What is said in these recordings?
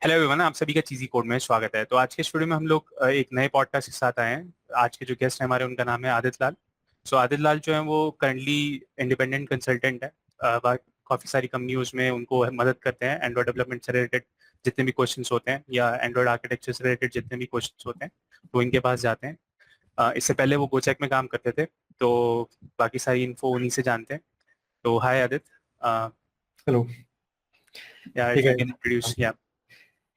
Hello everyone, आप सभी का चीजी कोड में स्वागत है। तो आज के स्टूडियो में हम लोग एक नए पॉडकास्ट के साथ आए हैं। आज के जो गेस्ट हैं हमारे, उनका नाम है आदित्य लाल। सो आदित्य लाल जो है वो करंटली इंडिपेंडेंट कंसल्टेंट है। काफ़ी सारी कंपनीज में उनको मदद करते हैं एंड्रॉयड डेवलपमेंट से रिलेटेड जितने भी क्वेश्चंस होते हैं या एंड्रॉयड आर्किटेक्चर से रिलेटेड जितने भी क्वेश्चंस होते हैं वो इनके पास जाते हैं। इससे पहले वो गोचेक में काम करते थे, तो बाकी सारी इन्फो उन्हीं से जानते हैं। तो हाय आदित्य। हेलो। या ठीक इफ यू है। Can introduce. या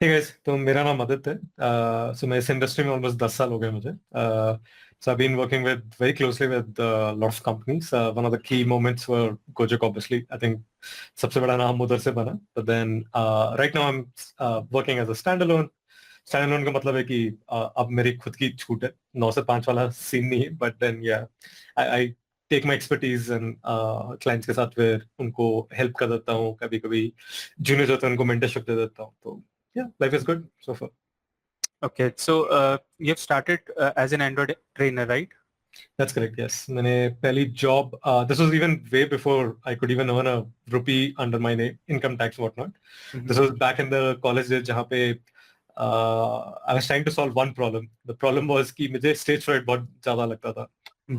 ठीक है, तो मेरा नाम आदित्य है। सो मैं इस इंडस्ट्री में ऑलमोस्ट 10 साल हो गए मुझे। So I been working with very closely with lot of companies. One of the key moments were Gojek, obviously I think सबसे बड़ा नाम उधर से बना। But then right now I am working as a stand alone. Stand alone का मतलब है कि अब मेरी खुद की छूट है, 9 से 5 वाला सीन नहीं है। But then yeah I take my expertise and clients के साथ फिर उनको हेल्प कर देता हूँ। कभी कभी जूनियर होते हैं उनको मेंटरशिप दे देता हूँ। तो yeah, life is good so far. Okay, so you have started as an Android trainer, right? That's correct. Yes, मैंने पहली job. This was even way before I could even earn a rupee under my name, income tax whatnot. This Mm-hmm. was back in the college days जहाँ पे I was trying to solve one problem. The problem was कि मुझे stage fright बहुत ज़्यादा लगता था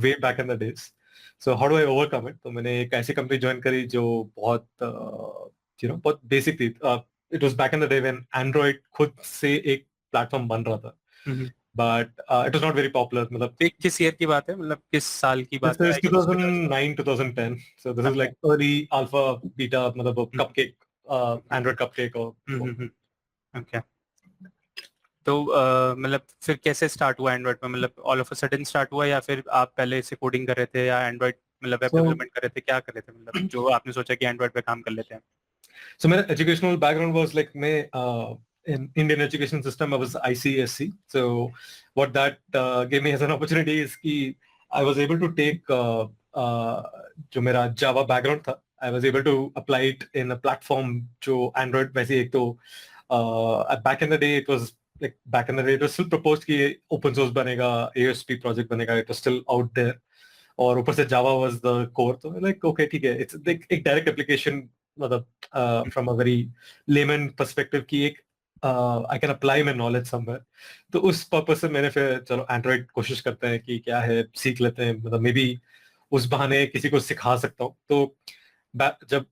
way back in the days. So how do I overcome it? तो मैंने एक ऐसी कंपनी ज्वाइन करी जो बहुत बहुत बेसिक थी. It was back in the day when Android खुद से एक प्लेटफॉर्म बन रहा था. Mm-hmm. But it was not very popular. मतलब तो ये किस ईयर की बात है, मतलब किस साल की this बात है? is I guess 2009 2010. So this is Okay. like early alpha beta, मतलब वो Mm-hmm. cupcake, Android cupcake और वो. Mm-hmm. Okay. तो मतलब फिर कैसे स्टार्ट हुआ एंड्रॉइड में? मतलब all of a sudden start हुआ या फिर आप पहले से कोडिंग कर रहे थे या एंड्रॉइड मतलब वेब So डेवलपमेंट कर रहे थे, क्या कर रहे थे, मतलब जो आपने सोचा कि एंड्रॉइड पे काम कर लेते हैं? so my educational background was like मैं in Indian education system I was ICSC. So what that gave me as an opportunity is कि I was able to take जो मेरा Java background था, I was able to apply it in a platform जो Android वैसे एक तो back in the day it was like back in the day it was still proposed कि open source बनेगा, ASP project बनेगा, it was still out there. और ऊपर से जावा वाज द कोर, तो लाइक ओके ठीक है, इट्स एक डायरेक्ट एप्लीकेशन, मतलब from a very lemon perspective की एक I can apply my knowledge somewhere. तो उस पर्पस से मैंने फिर चलो एंड्रॉइड कोशिश करते हैं कि क्या है, सीख लेते हैं, मतलब मे बी उस बहाने किसी को सिखा सकता हूँ. तो जब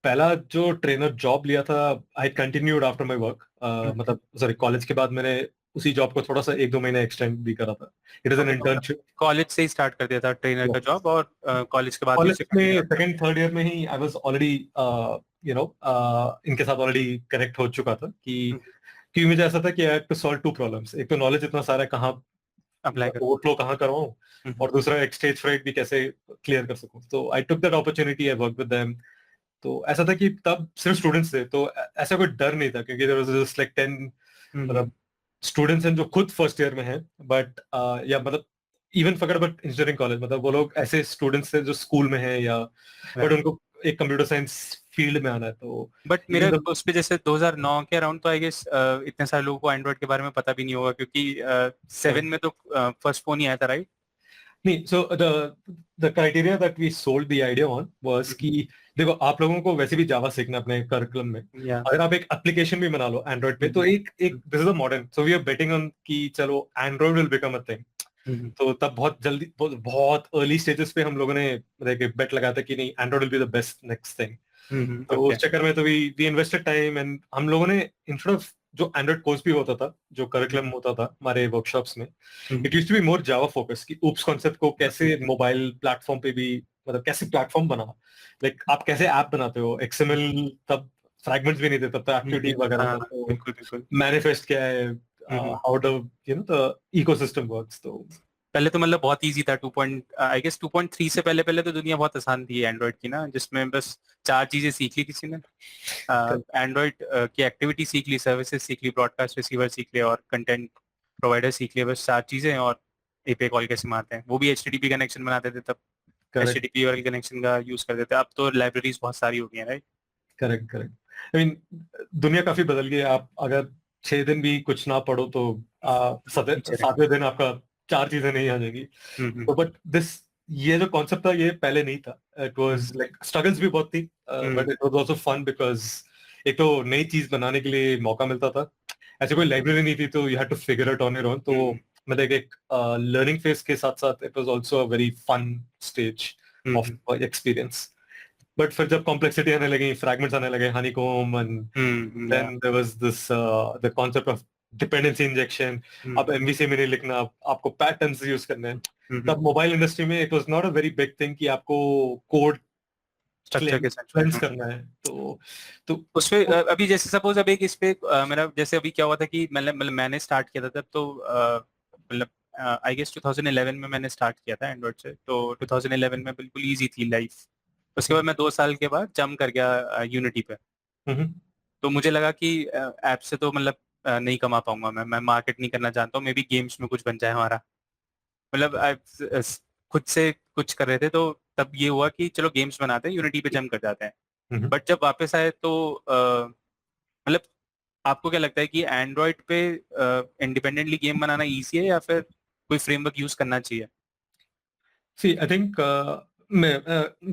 पहला जो ट्रेनर जॉब लिया था, I continued after my work, मतलब सॉरी कॉलेज के बाद मैंने उसी जॉब को थोड़ा सा 1-2 महीने एक्सटेंड भी करा था. इट इज एन ओके, तो मतलब इंटर्नशिप. कॉलेज से ही स्टार्ट कर दिया था ट्रेनर का जॉब और कॉलेज के बाद भी कॉलेज उसे में कंटिन्यू किया? सेकंड थर्ड ईयर में ही आई वाज ऑलरेडी इनके साथ ऑलरेडी कनेक्ट हो चुका था कि क्योंकि मुझे ऐसा था कि I have to solve two problems. एक तो नॉलेज इतना सारा है, कहाँ अप्लाई कर। ओवरफ्लो कहाँ करवाऊं, और दूसरा एक स्टेज फ्राइट भी कैसे क्लियर कर सकूं. तो I took that opportunity, I work with them. तो ऐसा था कि तब सिर्फ स्टूडेंट्स थे, तो ऐसा कोई डर नहीं था क्योंकि देयर वाज जस्ट लाइक 10 मतलब स्टूडेंट्स हैं जो खुद फर्स्ट ईयर में हैं. बट या मतलब even forget about engineering college, मतलब वो लोग ऐसे स्टूडेंट्स हैं जो स्कूल में हैं या बट उनको एक कंप्यूटर साइंस फील्ड में आना है. तो बट मेरा इवन उस पे जैसे 2009 के अराउंड तो आई गेस इतने सारे लोगों को एंड्रॉइड के बारे में पता भी नहीं होगा, क्योंकि 7 में तो फर्स्ट फोन ही आया था, राइट? नहीं. So the criteria that we sold the idea on was कि देखो, आप लोगों को वैसे भी जावा सीखना अपने करिकुलम में. या अगर आप एक एप्लीकेशन भी बना लो एंड्रॉइड पे, तो एक एक this is a modern, so we are betting on कि चलो Android will become a thing. तो तब बहुत जल्दी, बहुत अर्ली स्टेजेस पे हम लोगों ने बेट लगाया था कि नहीं, Android will be the best next thing. तो ओके। उस चक्कर में तो वी इन्वेस्टेड टाइम एंड हम लोगों ने इंस्टेड ऑफ जो एंड्रॉइड कोर्स भी होता था, जो करिकुलम होता था हमारे वर्कशॉप्स में, it used to be more Java focus कि ऊप्स कॉन्सेप्ट को कैसे मोबाइल प्लेटफॉर्म पे भी, मतलब कैसे प्लेटफॉर्म बना, लाइक आप कैसे ऐप बनाते हो. एक्सएमएल तब फ्रैगमेंट्स भी नहीं थे, तब तो एक्टिविटी वगैरह हाँ, था. तो बिल्कुल बिल्कुल। मैनिफेस्ट क्या है, how the the ecosystem works. तो पहले तो मतलब बहुत इजी था। 2 पॉइंट आई गेस 2.3 से पहले पहले तो दुनिया बहुत आसान थी एंड्रॉइड की ना, जिसमें बस 4 चीजें सीख ली किसी ने। एंड्रॉइड की एक्टिविटी सीख ली, सर्विसेज सीख ली, ब्रॉडकास्ट रिसीवर सीख लिया और कंटेंट प्रोवाइडर सीख लिया, बस 4 चीजें। और एपीआई कॉल कैसे मारते हैं, वो भी एचटीटीपी कनेक्शन बनाते थे तब। करेक्ट एचटीटीपी वाले कनेक्शन का यूज करते थे। अब तो लाइब्रेरीज बहुत सारी हो गई हैं, right? Correct correct. I mean दुनिया काफी बदल गई है. आप अगर 6 दिन भी कुछ ना पढ़ो तो पीछे रह सातवें दिन आपका 4 चीजें नहीं आ जाएगी. हम्म तो बट दिस, ये जो कॉन्सेप्ट था ये पहले नहीं था. इट वाज लाइक स्ट्रगल्स भी बहुत थी, but hmm it was also fun because एक तो नई चीज बनाने के लिए मौका मिलता था, ऐसे कोई लाइब्रेरी नहीं थी, तो you had to figure it on your own. तो मतलब एक लर्निंग फेज के साथ साथ it was also a very fun stage of experience. But फिर जब कॉम्प्लेक्सिटी आने लगी, फ्रैगमेंट्स आने लगे, Honeycomb, and Yeah. Then there was this the concept of dependency injection. अब एमवीसी में नहीं लिखना, आपको पैटर्न्स यूज करने हैं। तब मोबाइल इंडस्ट्री में it was not a very big thing कि आपको कोड स्ट्रक्चर के साथ क्लेंस करना है। तो उसपे अभी जैसे सपोज अब एक इस पे मेरा जैसे अभी क्या हुआ था कि मतलब मैंने स्टार्ट किया था तब तो मतलब आई गेस 2011 में मैंने स्टार्ट किया था एंड्रॉइड से, तो 2011 में बिल्कुल इजी थी लाइफ। उसके बाद मैं 2 साल के बाद जंप कर गया यूनिटी पे। हम्म, तो मुझे लगा कि ऐप से तो मतलब नहीं कमा पाऊंगा, मैं मार्केट नहीं करना जानता हूँ, मे बी गेम्स में कुछ बन जाए हमारा। मतलब खुद से कुछ कर रहे थे, तो तब ये हुआ कि चलो गेम्स बनाते हैं, यूनिटी पे जंप कर जाते हैं। हम्म। बट जब वापस आए तो मतलब आपको क्या लगता है कि एंड्रॉयड पे इंडिपेंडेंटली गेम बनाना इजी है या फिर कोई फ्रेमवर्क यूज करना चाहिए? See, I think मैं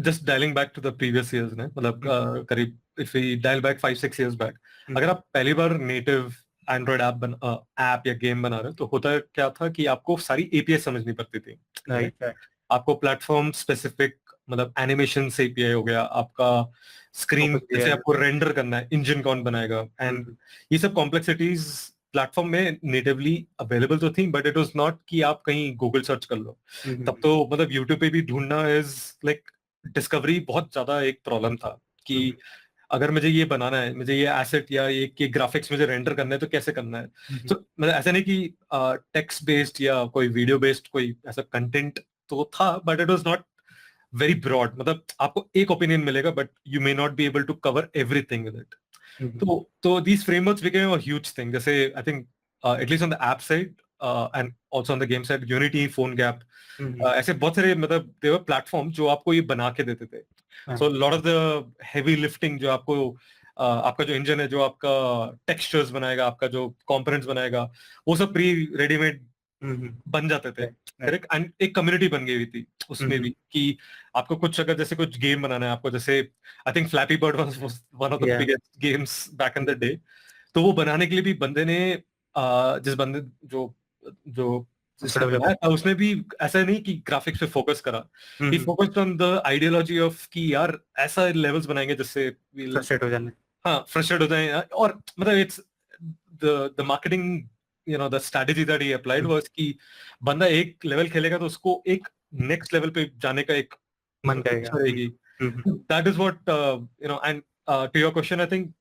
just dialing back to the previous years ने, मतलब करीब if we dial back 5-6 years back, अगर आप पहली बार नेटिव एंड्रॉइड ऐप या गेम बना रहे हो, तो होता क्या था कि आपको सारी एपीआई समझनी पड़ती थी। Right, right. आपको प्लेटफॉर्म स्पेसिफिक, मतलब एनिमेशन से एपीआई हो गया आपका, स्क्रीन फोकस जैसे दिया। आपको रेंडर करना है, इंजन कौन बनाएगा, एंड ये सब कॉम्प्लेक्सिटीज प्लेटफॉर्म में नेटिवली अवेलेबल तो थी, बट इट वाज नॉट कि आप कहीं गूगल सर्च कर लो। तब तो मतलब यूट्यूब पे भी ढूंढना इज लाइक डिस्कवरी बहुत ज्यादा एक प्रॉब्लम था कि अगर मुझे ये बनाना है, मुझे ये एसेट या ये ग्राफिक्स मुझे रेंडर करना है, तो कैसे करना है। तो मतलब ऐसा नहीं कि टेक्स्ट बेस्ड या कोई वीडियो बेस्ड कोई ऐसा कंटेंट तो था, but it was not very broad. मतलब आपको एक ओपिनियन मिलेगा, but you may not be able to cover everything with it. तो these frameworks became a huge thing. जैसे I think at least on the app side and also on the game side, Unity, PhoneGap, ऐसे बहुत सारे मतलब देवर platform जो आपको ये बना के देते थे। So lot of the heavy lifting जो आपको आपका जो इंजन है, जो आपका टेक्सचर्स बनाएगा, आपका जो कंपोनेंट्स बनाएगा, वो सब प्री रेडीमेड बन जाते थे। करेक्ट। एंड एक कम्युनिटी बन गई हुई थी उसमें भी कि आपको कुछ अगर जैसे कुछ गेम बनाना है आपको, जैसे I think flappy bird was one of the biggest games back in the day. तो वो बनाने के लिए भी बंदे ने जिस बंदे जो जो जिसने बनाया था, उसने भी ऐसा नहीं कि ग्राफिक्स पे फोकस करा, he focused on the ideology of कि यार ऐसा लेवल्स बनाएंगे जिससे फ्रस्ट्रेट हो जाने। हाँ फ्रस्ट्रेट हो जाए। और मतलब it's the marketing, you know the strategy that he applied was कि बंदा एक लेवल खेलेगा तो उसको एक नेक्स्ट लेवल पे जाने का एक मन इच्छा करेगा। रहेगी। That is what you know. And to your question, I think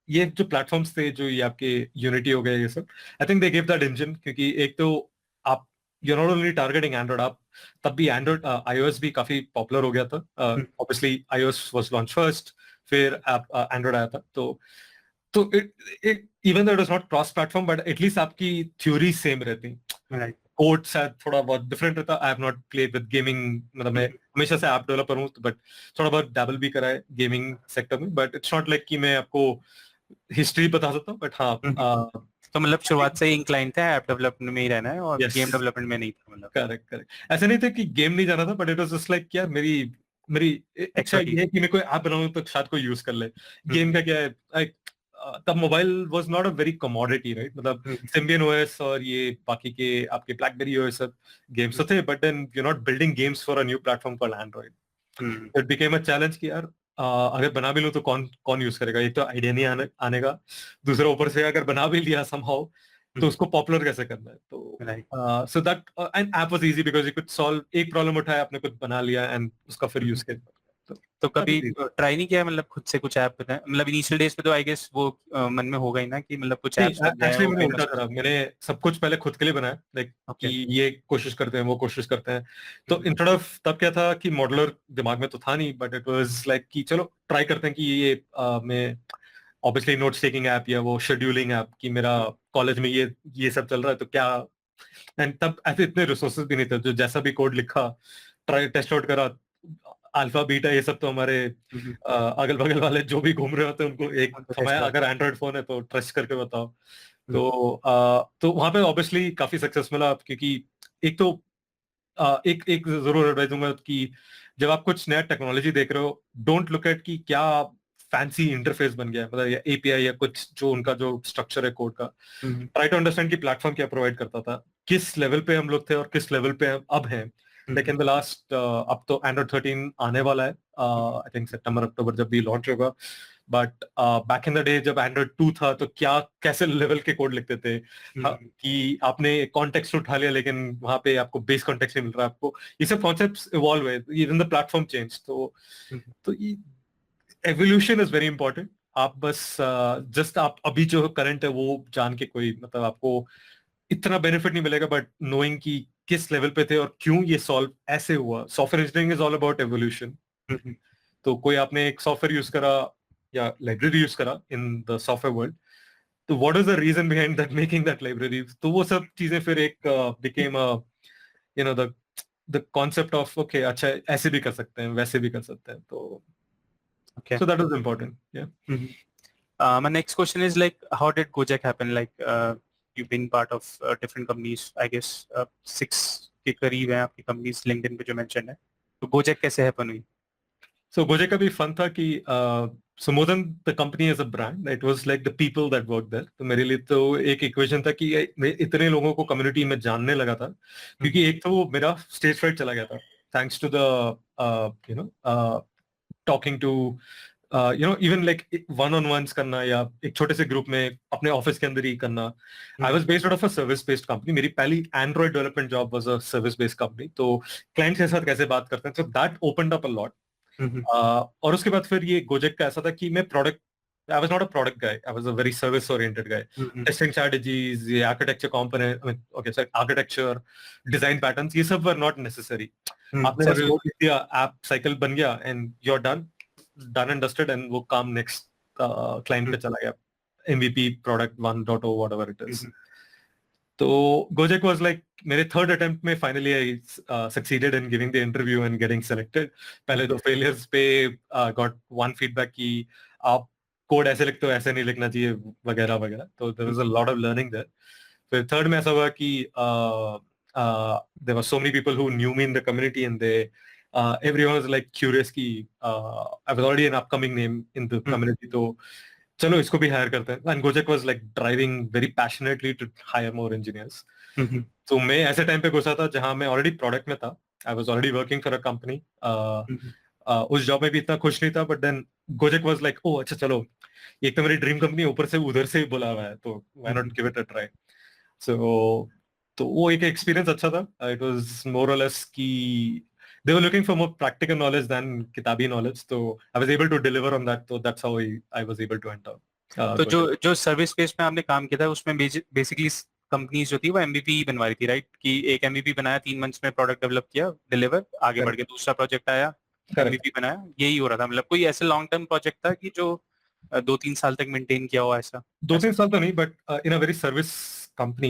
ये जो प्लेटफॉर्म्स थे, जो ये आपके यूनिटी हो गए ये सब, I think they give that engine. क्योंकि एक तो आप you not only targeting Android, आप तब भी एंड्रॉइड आईओएस भी काफी पॉपुलर हो गया था। Obviously iOS was launch first, फिर एंड्रॉइड आया था। तो it even that was not cross platform, but at least आपकी थ्योरी सेम रहती। राइट। कोड शायद थोड़ा बहुत डिफरेंट रहता। I have not played with gaming, मतलब मैं हमेशा से ऐप डेवलपर हूँ, बट थोड़ा बहुत डैबल भी करा है गेमिंग सेक्टर में। बट इट्स नॉट लाइक कि मैं आपको हिस्ट्री बता सकता हूँ, बट हाँ। तो मतलब शुरुआत से ही इंक्लाइन था ऐप डेवलपमेंट में ही रहना है और यस, गेम डेवलपमेंट में नहीं था मतलब? Correct correct. ऐसा नहीं था कि गेम नहीं जाना था, but it was just like यार मेरी मेरी इच्छा ये एक्सपर्टीज। है कि मैं कोई ऐप बनाऊं तो शायद कोई यूज कर ले। गेम का क्या है, तब mobile was not a very commodity, right. मतलब सिम्बियन ओएस और ये बाकी के आपके ब्लैकबेरी ओएस सब गेम्स तो थे, but then you not building games for a new platform called Android. It became a challenge कि यार अगर बना भी लूं तो कौन कौन यूज करेगा। एक तो आइडिया नहीं आने का, दूसरा ऊपर से अगर बना भी लिया समहाउ, तो उसको पॉपुलर कैसे करना है। राइट। तो so that and app was easy because you could solve एक प्रॉब्लम उठाया, आपने कुछ बना लिया एंड उसका फिर यूज किया। तो तो that कभी was easy। ट्राई नहीं किया मतलब खुद से कुछ ऐप बनाए? मतलब इनिशियल डेज पे तो आई गेस वो मन में होगा ही ना कि मतलब कुछ नहीं, ऐप्स बन जाए एक्चुअली मैंने ओपन उल्टा सोर्स। करा। मैंने सब कुछ पहले खुद के लिए बनाया, लाइक कि ओके। ये कोशिश करते हैं, वो कोशिश करते हैं। तो इंस्टेड ऑफ, तब क्या था कि मॉडलर दिमाग में तो था नहीं, बट इट वाज लाइक कि चलो ट्राई करते हैं कि ये मैं ऑब्वियसली नोट्स टेकिंग ऐप या वो शेड्यूलिंग ऐप, कि मेरा कॉलेज में ये सब चल रहा है तो क्या। एंड तब ऐसे इतने रिसोर्सेज भी नहीं थे, जो जैसा भी कोड लिखा, ट्राई टेस्ट आउट करा। अल्फा बीटा ये सब तो हमारे अगल बगल वाले जो भी घूम रहे होते हैं उनको एक समय, अगर एंड्रॉइड फोन है तो ट्रस्ट करके बताओ। तो वहां पे ऑब्वियसली काफी सक्सेस मिला, क्योंकि एक तो एक एक जरूर एडवाइस दूंगा कि जब आप कुछ नया टेक्नोलॉजी देख रहे हो, डोंट लुक एट कि क्या फैंसी इंटरफेस बन गया है, मतलब या एपीआई या कुछ जो उनका जो स्ट्रक्चर है कोड का, ट्राई टू अंडरस्टैंड कि प्लेटफॉर्म क्या प्रोवाइड करता था, किस लेवल पे हम लोग थे और किस लेवल पे अब हैं। लाइक इन द लास्ट, अब तो एंड्रॉइड 13 आने वाला है, आई थिंक सितंबर अक्टूबर जब भी लॉन्च होगा, but back in the day जब एंड्रॉइड 2 था तो क्या कैसे लेवल के कोड लिखते थे, कि आपने कॉन्टेक्स्ट उठा लिया लेकिन वहां पे आपको बेस कॉन्टेक्स्ट नहीं मिल रहा, आपको ये सब कॉन्सेप्ट्स इवॉल्व है, इवन द प्लेटफॉर्म चेंज। तो एवोल्यूशन इज वेरी इंपॉर्टेंट। आप बस जस्ट आप अभी जो करंट है वो जान के कोई मतलब आपको इतना बेनिफिट नहीं मिलेगा, बट नोइंग कि किस लेवल पे थे और क्यों ये सॉल्व ऐसे हुआ। Software engineering is all about evolution. तो कोई आपने एक सॉफ्टवेयर यूज करा या लाइब्रेरी यूज करा इन द सॉफ्टवेयर वर्ल्ड, तो what is the reason behind that making that library, तो वो सब चीजें फिर एक became you know the concept of okay, अच्छा ऐसे भी कर सकते हैं वैसे भी कर सकते हैं, तो Okay. so that is important. Yeah. My next question is like, how did Gojek happen? Like, you've been part of different companies, I guess 6 के करीब हैं आपकी companies LinkedIn पे जो mentioned है, तो Gojek कैसे happen हुई? So Gojek का भी fun था कि so more than the company as a brand, it was like the people that worked there. तो मेरे लिए तो एक इक्वेशन था कि मैं इतने लोगों को कम्युनिटी में जानने लगा था, क्योंकि एक तो मेरा स्टेज फ्राइट चला गया था, thanks to the you know talking to even like one on once करना या एक छोटे से ग्रुप में अपने ऑफिस के अंदर ही करना। I was based out of a service based company, मेरी पहली Android development job was a service based company, तो क्लाइंट के साथ कैसे बात करते हैं, so that opened up a lot. और उसके बाद फिर ये गोजेक का ऐसा था कि मैं product, I was not a product guy. I was a very service-oriented guy. Testing strategies, the architecture component, I mean, okay, so architecture, design patterns, ये सब were not necessary. आपने बस कोड लिख दिया, app cycle बन गया, and you're done and dusted, and वो काम next client पे चला गया. MVP, product 1.0, whatever it is. तो Gojek was like मेरे थर्ड अटेम्प्ट में finally I succeeded in giving the interview and getting selected. पहले तो फेलियर्स पे गॉट वन फीडबैक कि आप कोड ऐसे लिखते हो, ऐसे नहीं लिखना चाहिए वगैरह वगैरह, तो there was a lot of learning there. फिर थर्ड में ऐसा हुआ कि there were so many people who knew me in the community and they everyone was like curious कि I was already an upcoming name in the community, तो चलो इसको भी हायर करते हैं। And Gojek was like driving very passionately to hire more engineers. तो मैं ऐसे टाइम पे घुसा था जहां मैं ऑलरेडी प्रोडक्ट में था, I was already working for a company. उस जॉब में भी इतना खुश नहीं था, but then Gojek was like, oh अच्छा चलो, एक तो मेरी ड्रीम कंपनी ऊपर से उधर से बुला हुआ है, तो why not give it a try. So तो वो एक एक्सपीरियंस अच्छा था। इट वाज मोर और लेस कि they were looking for more practical knowledge than kitabi knowledge, so I was able to deliver on that, so that's how I was able to enter. तो जो service base में आपने काम किया था उसमें बेसिकली कंपनीज जो थी वो एमवीपी बनवा रही थी, राइट? कि एक एमवीपी बनाया, 3 मंथ्स में प्रोडक्ट डेवलप किया, डिलीवर, आगे बढ़ के दूसरा प्रोजेक्ट आया, एमवीपी बनाया, यही हो रहा था? मतलब कोई ऐसा लॉन्ग टर्म प्रोजेक्ट था कि जो 2-3 साल तक मेंटेन किया हुआ ऐसा? 2-3 साल तो नहीं, but in a very service company.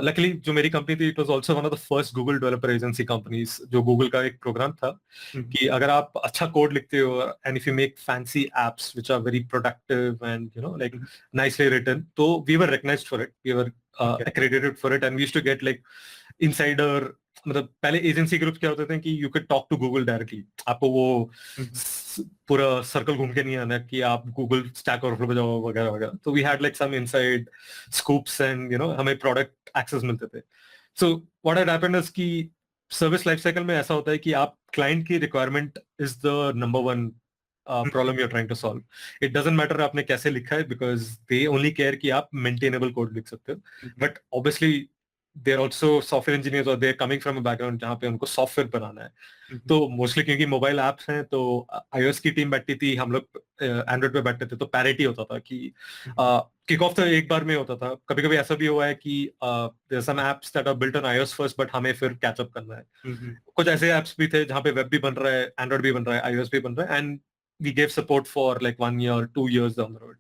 Luckily जो मेरी कंपनी थी, it was also one of the first Google developer agency companies. जो गूगल का एक प्रोग्राम था कि अगर आप अच्छा कोड लिखते हो and if you make fancy apps which are very productive and like nicely written, तो we were recognised for it, we were accredited for it, and we used to get like insider, मतलब पहले agency group क्या होते थे कि you can talk to Google directly, आपको वो पूरा सर्कल घूम के नहीं आना कि आप गूगल स्टैक ओवरफ्लो पे जाओ वगैरह वगैरह। तो we had like some inside scoops and हमें प्रोडक्ट एक्सेस मिलते थे। So what had happened is कि सर्विस लाइफ साइकिल में ऐसा होता है कि आप क्लाइंट की requirement is the number one problem you are trying to solve. It doesn't matter आपने कैसे लिखा है, बिकॉज दे ओनली केयर कि आप मेंटेनेबल कोड लिख सकते हो। But obviously they are also software engineers और they are coming from a background जहाँ पे उनको सॉफ्टवेयर बनाना है। तो मोस्टली क्योंकि मोबाइल एप्स हैं, तो iOS की टीम बैठती थी, हम लोग एंड्रॉइड पे बैठते थे, तो पैरिटी होता था कि किक ऑफ तो एक बार में होता था। कभी कभी ऐसा भी हुआ है कि some apps that are built on iOS first, but हमें फिर कैचअप करना है। कुछ ऐसे एप्स भी थे जहाँ पे वेब भी बन रहा है, एंड्रॉइड भी बन रहा है, iOS भी बन रहा है, and we gave support for like 1 year 2 years down the road.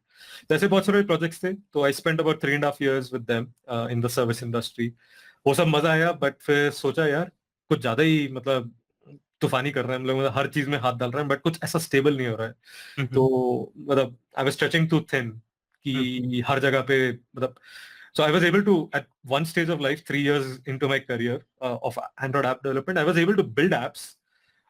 ऐसे बहुत सारे प्रोजेक्ट्स थे, तो I spend about 3.5 years with them in the service industry. वो सब मजा आया, बट फिर सोचा यार कुछ ज्यादा ही मतलब तूफानी कर रहे हैं हम लोग, हर चीज में हाथ डाल रहे हैं, बट कुछ ऐसा स्टेबल नहीं हो रहा है। तो मतलब I was stretching too thin कि हर जगह पे मतलब, so I was able to at one stage of life 3 years into my career of Android app development, I was able to build apps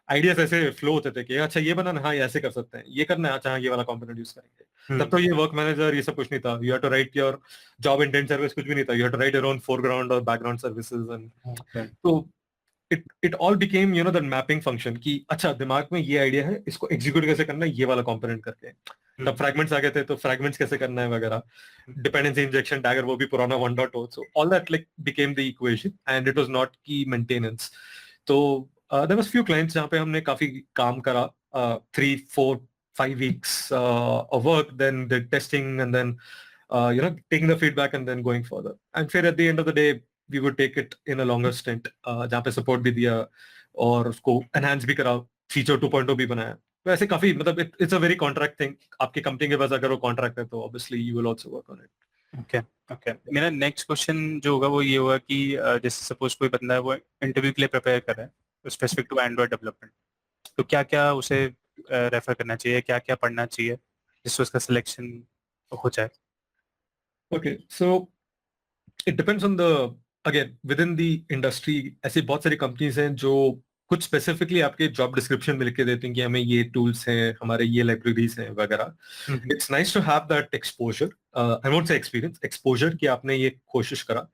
ideas ऐसे फ्लो होते थे कि अच्छा ये बनाना, हाँ ये ऐसे कर सकते हैं, ये करना है, अच्छा हाँ ये वाला कंपोनेंट यूज करेंगे। तब तो ये वर्क मैनेजर ये सब कुछ नहीं था, you have to write your job intent service, कुछ भी नहीं था, you have to write your own foreground और बैकग्राउंड सर्विसेज एंड तो it all became that mapping function कि अच्छा दिमाग में ये आइडिया है, इसको एग्जीक्यूट कैसे करना है ये वाला कंपोनेंट करके। तब फ्रैगमेंट्स आ गए थे, तो फ्रैगमेंट्स कैसे करना है वगैरह, डिपेंडेंसी इंजेक्शन, डैगर, वो भी पुराना 1.0, so all that like became the equation and it was not की मेंटेनेंस। तो देयर वाज फ्यू क्लाइंट्स जहाँ पे हमने काफी काम करा, 3 4 5 weeks of work, then the testing, and then taking the feedback and then going further. And फिर at the end of the day we would take it in a longer stint, जहाँ पे support भी दिया और उसको enhance भी करा, feature 2.0 भी बनाया। तो ऐसे काफी मतलब it's a very contract thing। आपकी कंपनी के पास अगर वो कॉन्ट्रैक्ट है तो obviously you will also work on it। Okay okay, मेरा नेक्स्ट क्वेश्चन जो होगा वो ये होगा कि जैसे सपोज कोई बंदा है वो इंटरव्यू के लिए प्रिपेयर कर रहा है स्पेसिफिक टू एंड्रॉयड डेवलपमेंट, तो क्या क्या उसे रेफर करना चाहिए, क्या क्या पढ़ना चाहिए जिससे उसका सिलेक्शन हो जाए? Okay, so it depends on the, again, within the industry ऐसी बहुत सारी कंपनीज हैं जो कुछ स्पेसिफिकली आपके जॉब डिस्क्रिप्शन में लिख के देते हैं कि हमें ये टूल्स हैं, हमारे ये लाइब्रेरीज हैं वगैरह। It's nice to have that exposure, I won't say experience, exposure कि आपने ये कोशिश करा।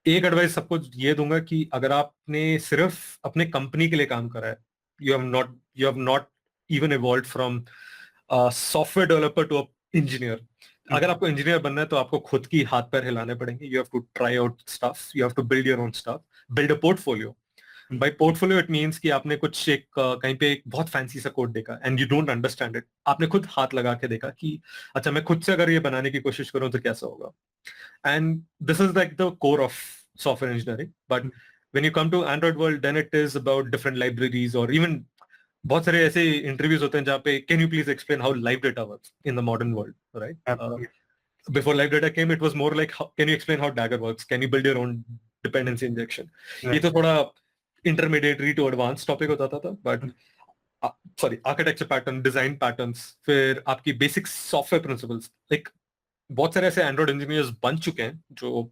एक एडवाइस सबको ये दूंगा कि अगर आपने सिर्फ अपने कंपनी के लिए काम करा है, you have not even evolve from software developer to engineer. अगर आपको इंजीनियर बनना है तो आपको खुद की हाथ पैर हिलाने पड़ेंगे, you have to try out stuff, you have to build your own stuff, build a portfolio. By portfolio it means कि आपने कुछ एक कहीं पे एक बहुत फैंसी सा कोड देखा and you don't understand it, आपने खुद हाथ लगा के देखा कि अच्छा मैं खुद से अगर ये बनाने की कोशिश करूं तो कैसा होगा। And this is like the core of software engineering, but when you come to Android world then it is about different libraries, or even बहुत सारे ऐसे इंटरव्यूज होते हैं जहाँ पे can you please explain how live data works in the modern world, right? Before live data came it was more like can you explain how Dagger works, can you build your own dependency injection? ये तो थोड़ा intermediate to advanced topic होता था, but sorry, architecture pattern, design patterns, फिर आपकी basic software principles, like बहुत सारे ऐसे एंड्रॉइड इंजीनियर्स बन चुके हैं जो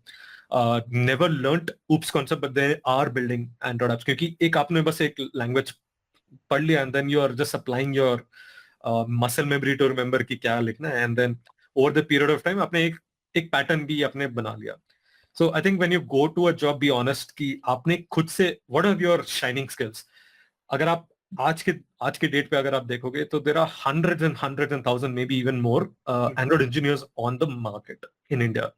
never learned oops concept but they are building Android apps, क्योंकि एक आपने बस एक लैंग्वेज पढ़ लिया and then you are just applying your muscle memory to remember कि क्या लिखना है, and then over the period of time आपने एक पैटर्न भी आपने बना लिया। So I think when you go to a job, be honest कि आपने खुद से what are your shining skills। अगर आप आज के डेट पे अगर आप देखोगे तो there are hundreds and thousands, maybe even more Android engineers on the market in India.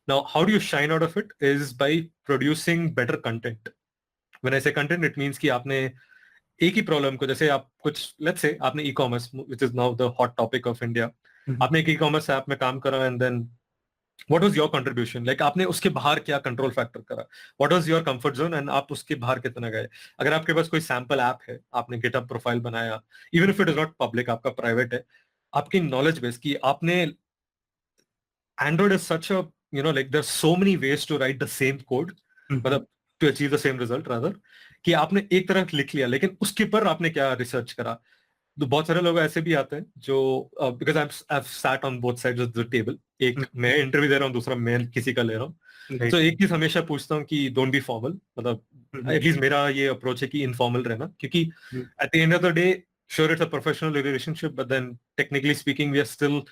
Now, how do you shine out of it is by producing better content. When I say content, it means कि आपने एक ही problem को, जैसे आप कुछ let's say आपने e commerce which is now the hot topic of India, आपने एक ई कॉमर्स ऐप में काम करा and then what was your contribution, like आपने उसके बाहर क्या कंट्रोल फैक्टर करा, what was your comfort zone and आप उसके बाहर कितना गए। अगर आपके पास कोई सैंपल ऐप है, आपने गिटहब प्रोफाइल बनाया, even if it is not public, आपका प्राइवेट है, आपकी नॉलेज बेस की आपने, Android is such a like there's so many ways to write the same code, मतलब to achieve the same result rather, कि आपने एक तरफ लिख लिया लेकिन उसके पर आपने क्या रिसर्च करा। तो बहुत सारे लोग ऐसे भी आते हैं जो because I sat on both sides of the table, एक मैं इंटरव्यू दे रहा हूँ, दूसरा मैं किसी का ले रहा हूँ, तो एक चीज हमेशा पूछता हूँ कि डोंट बी फॉर्मल, मतलब एटलीस्ट मेरा ये अप्रोच है कि इनफॉर्मल रहना, क्योंकि at the end of the day sure it's a professional relationship but then technically speaking we are still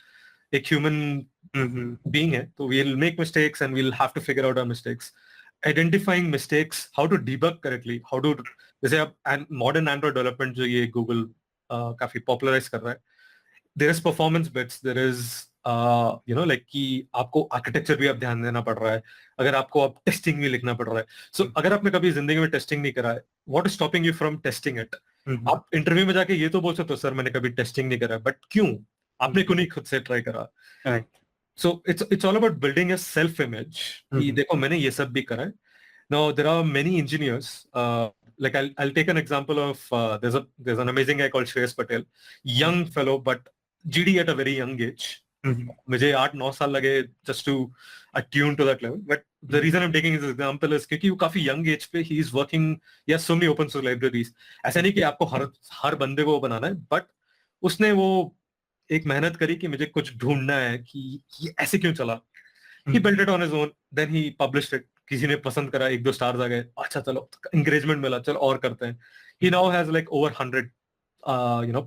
एक ह्यूमन बीइंग है, तो we will make mistakes and we will have to figure out our mistakes, identifying mistakes, how to debug correctly, how to, जैसे आप modern Android development जो ये Google काफी popularise कर रहा है, there is performance bits, there is like कि आपको आर्किटेक्चर भी आप ध्यान देना पड़ रहा है, अगर आपको आप टेस्टिंग भी लिखना पड़ रहा है। सो अगर आपने कभी जिंदगी में टेस्टिंग नहीं करा है, what is stopping you from testing it? आप इंटरव्यू में जाके ये तो बोल सकते हो सर मैंने कभी टेस्टिंग नहीं करा है, बट क्यों? आपने क्यों नहीं खुद से ट्राई करा? So it's all about building a self image कि देखो मैंने ये सब भी करा है। Now there are many engineers. Like I'll take an example of there's an amazing guy called Shreyas Patel, young fellow but GD at a very young age. मुझे 8-9 साल लगे just to attune to that level. But the reason I'm taking this example is क्योंकि वो काफी young age पे he is working. He has so many open source libraries. ऐसा नहीं कि आपको हर बंदे को बनाना है, but उसने वो एक मेहनत करी कि मुझे कुछ ढूंढना है कि ये ऐसे क्यों चला। He built it on his own, then he published it. किसी ने पसंद करा, 1-2 स्टार्स आ गए, अच्छा चलो इंकरेजमेंट मिला, चलो और करते हैं। he now has like over 100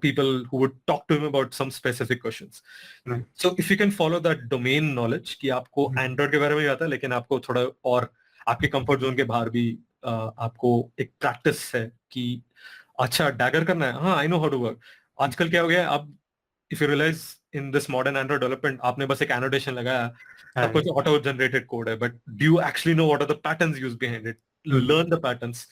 people who would talk to him about some specific questions. Right. So if you can follow that domain knowledge कि आपको Android के बारे में ही आता है लेकिन आपको थोड़ा और आपके कंफर्ट जोन के बाहर भी आपको एक प्रैक्टिस है कि अच्छा डैगर करना है, हाँ I know how to work. आजकल क्या हो गया, अब if you realize in this modern Android development आपने बस एक एनोटेशन लगाया, सब कुछ ऑटो जनरेटेड कोड है, but do you actually know what are the patterns used behind it? Learn the patterns,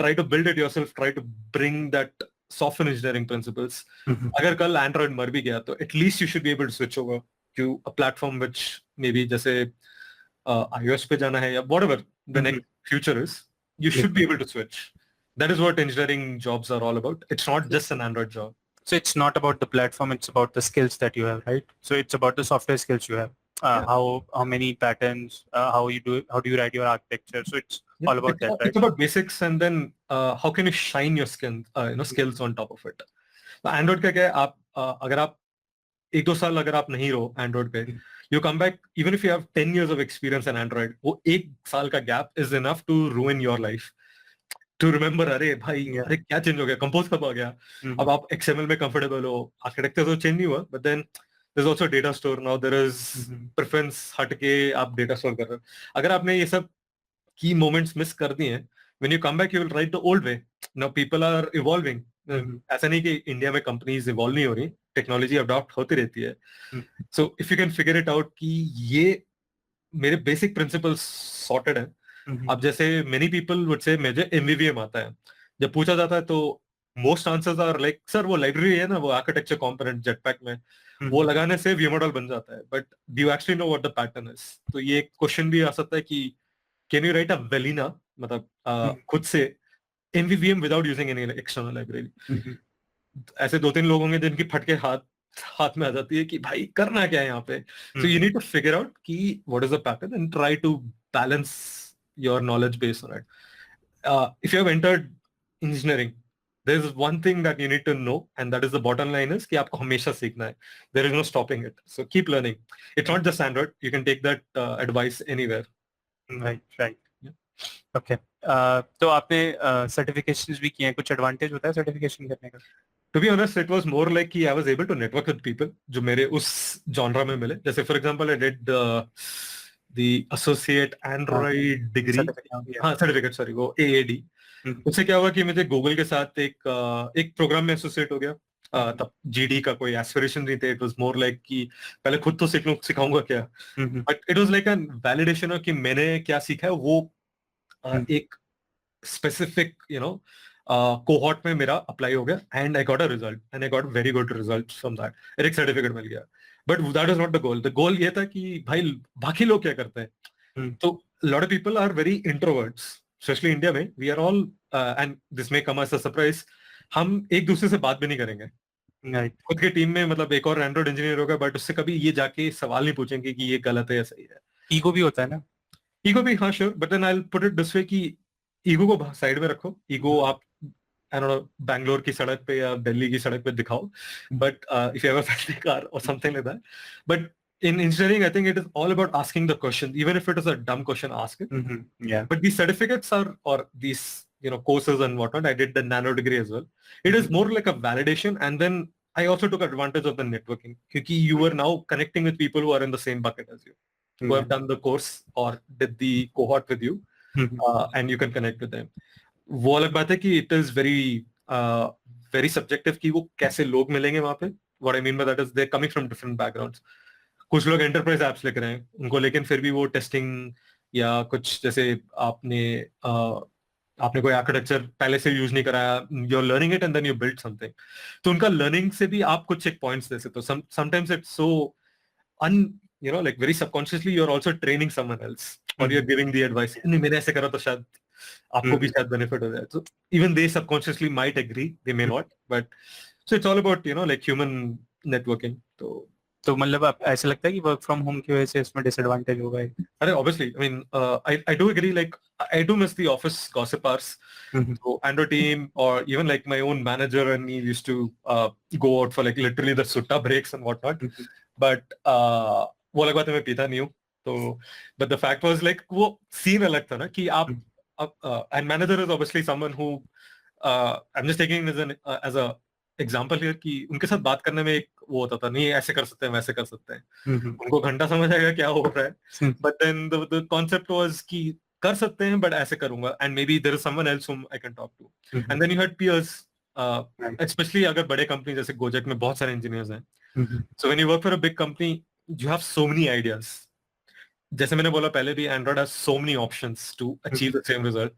try to build it yourself, try to bring that software engineering principles. अगर कल Android मर भी गया तो at least you should be able to switch over to a platform which maybe जैसे iOS पे जाना है या whatever the next future is, you should be able to switch. That is what engineering jobs are all about. It's not just an Android job. So it's not about the platform, it's about the skills that you have, right? So it's about the software skills you have. How many patterns, how do you write your architecture? So it's all about that, right? It's about basics, and then how can you shine your skills on top of it. तो Android का क्या है, आप अगर आप 1-2 साल अगर आप नहीं रहो Android पे, you come back even if you have 10 years of experience in Android, वो 1 साल का gap is enough to ruin your life. To remember, अरे भाई अरे क्या चेंज हो गया, कंपोज कब आ गया, अब आप XML में कंफर्टेबल हो, आर्किटेक्चर तो चेंज नहीं हुआ, but then there's also data store now, there is preference हट के आप डेटा स्टोर कर रहे हो. अगर आपने ये सब की moments मिस कर दिए हैं, when you come back you will write the old way. Now people are evolving. ऐसा नहीं कि इंडिया में कंपनीज इवॉल्व नहीं हो रही, टेक्नोलॉजी अडॉप्ट होती रहती है. So if you can figure it out कि ये मेरे बेसिक प्रिंसिपल्स सॉर्टेड है. अब जैसे मेनी पीपल वुड से मुझे एमवीवीएम आता है, जब पूछा जाता है तो most answers are like sir वो लाइब्रेरी है ना, वो आर्किटेक्चर कंपोनेंट जेटपैक में वो लगाने से व्यू मॉडल बन जाता है, but do you actually know what the pattern is? तो ये क्वेश्चन भी आ सकता है कि कैन यू राइट अ वेलिना, मतलब खुद से MVVM without using any external library. ऐसे 2-3 लोग होंगे जिनकी फटके हाथ में आ जाती है कि भाई करना क्या है यहाँ पे. So you need to figure out कि what is the pattern and try to balance your knowledge base on it. If you have entered engineering, there is one thing that you need to know, and that is the bottom line is कि आपको हमेशा सीखना है. There is no stopping it. So keep learning. It's not just Android. You can take that advice anywhere. Right. Yeah. Okay. तो आपने certifications भी किए हैं, कुछ advantage होता है certification करने का? To be honest, it was more like कि I was able to network with people जो मेरे उस genre में मिले. जैसे for example, I did the associate Android degree, certificate, sorry, वो AAD. उससे क्या हुआ कि मुझे गूगल के साथ एक प्रोग्राम में एसोसिएट हो गया. तब जीडी का कोई एस्पिरेशन नहीं थे. इट वाज मोर लाइक कि पहले खुद तो सिखाऊंगा क्या, but it was like a validation कि मैंने क्या सीखा है वो एक स्पेसिफिक कोहॉर्ट में मेरा अप्लाई हो गया, and I got a result, and I got very good result from that. एक सर्टिफिकेट मिल गया. But that is not the goal. The goal ये था कि भाई बाकी लोग क्या करते हैं. तो lot of people are very introverts, specially India में. We are all and this may come as a surprise, हम एक दूसरे से बात भी नहीं करेंगे. खुद की टीम में मतलब एक और एंड्रॉइड इंजीनियर होगा, बट उससे कभी ये जाके सवाल नहीं पूछेंगे कि ये गलत है या सही है. ईगो भी होता है ना. ईगो भी, हाँ sure, but then I will put it this way कि ईगो को साइड में रखो. ईगो आप बैंगलोर की सड़क पे या दिल्ली की सड़क पे दिखाओ, but if you have a family car और something like that. But in engineering, I think it is all about asking the question, even if it is a dumb question, ask it. Yeah. But these certificates are, or these courses and whatnot, I did the nano degree as well. It is more like a validation, and then I also took advantage of the networking, because you are now connecting with people who are in the same bucket as you, who have done the course or did the cohort with you, and you can connect with them. वो अलग बात है कि it is very subjective कि वो कैसे लोग मिलेंगे वहाँ पे. What I mean by that is they're coming from different backgrounds. कुछ लोग एंटरप्राइज एप्स लिख रहे हैं उनको, लेकिन फिर भी वो टेस्टिंग या कुछ जैसे आपने कोई आर्किटेक्चर पहले से यूज नहीं कराया, you are learning it and then you build something. तो उनका लर्निंग से भी आप कुछ चेक पॉइंट्स दे सकते हो. Sometimes it's so like very subconsciously you are also training someone else, or you're giving the advice, नहीं मैंने ऐसे करा तो शायद आपको भी शायद बेनिफिट हो जाए. So even they subconsciously might agree, they may not, but so it's all about like human networking. तो मतलब आप ऐसा लगता है कि वर्क फ्रॉम होम की वजह से इसमें डिसएडवांटेज होगा? अरे obviously, I mean, I do agree, like I do miss the office gossip hours. So Android team or even like my own manager and me used to go out for like literally the sutta breaks and whatnot. But वो अलग बात है, मैं पीता नहीं हूँ तो. But the fact was like वो सीन अलग था ना कि आप and manager is obviously someone who I am just taking as a example here कि उनके साथ बात करने में एक वो होता था, नहीं ऐसे कर सकते हैं वैसे कर सकते हैं, उनको घंटा समझ आएगा क्या हो रहा है, but then the concept was कि कर सकते हैं बट ऐसे करूंगा, and may be there is someone else whom I can talk to, and then you had peers, specially अगर बड़े कंपनी जैसे गोजेक में बहुत सारे इंजीनियर्स हैं, so when you work for a big company you have so many ideas, जैसे मैंने बोला पहले भी, Android has so many options to achieve the same result,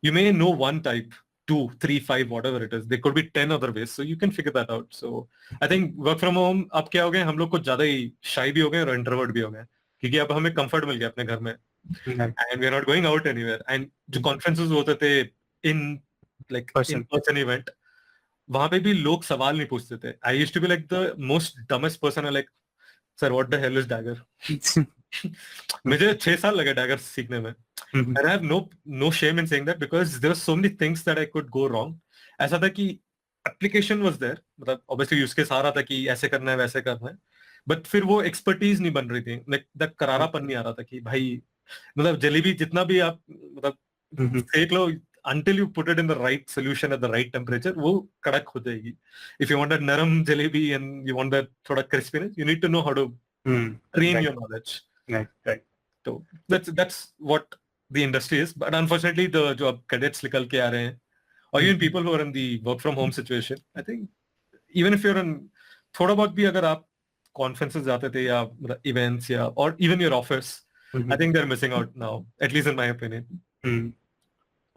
you may know one type, 2, 3, 5, whatever it is. There could be 10 other ways, so you can figure that out. So I think work from home अब क्या हो गए, हम लोग कुछ ज्यादा ही shy भी हो गए और introvert भी हो गए, क्योंकि अब हमें comfort मिल गया अपने घर में, and we are not going out anywhere. And जो conferences होते थे in in person event, वहां पे भी लोग सवाल नहीं पूछते थे. I used to be like the most dumbest person, like sir what the hell is Dagger? मुझे 6 साल लगे Dagger सीखने में. And I have no shame in saying that because there were so many things that I could go wrong. ऐसा था कि application was there, मतलब obviously use case आ रहा था कि ऐसे करना है वैसे करना है, but फिर वो expertise नहीं बन रही थी, like that करारापन नहीं आ रहा था कि भाई मतलब जलेबी जितना भी आप मतलब सेक लो, until you put it in the right solution at the right temperature, वो कड़क हो जाएगी. If you want that नरम jalebi and you want that थोड़ा crispiness, you need to know how to train your knowledge. Right. So that's what the industry is, but unfortunately the जो अब cadets निकल के आ रहे हैं, or even people who are in the work from home situation, I think even if you're in थोड़ा बहुत भी अगर आप conferences जाते थे या events या or even your office, I think they're missing out now, at least in my opinion.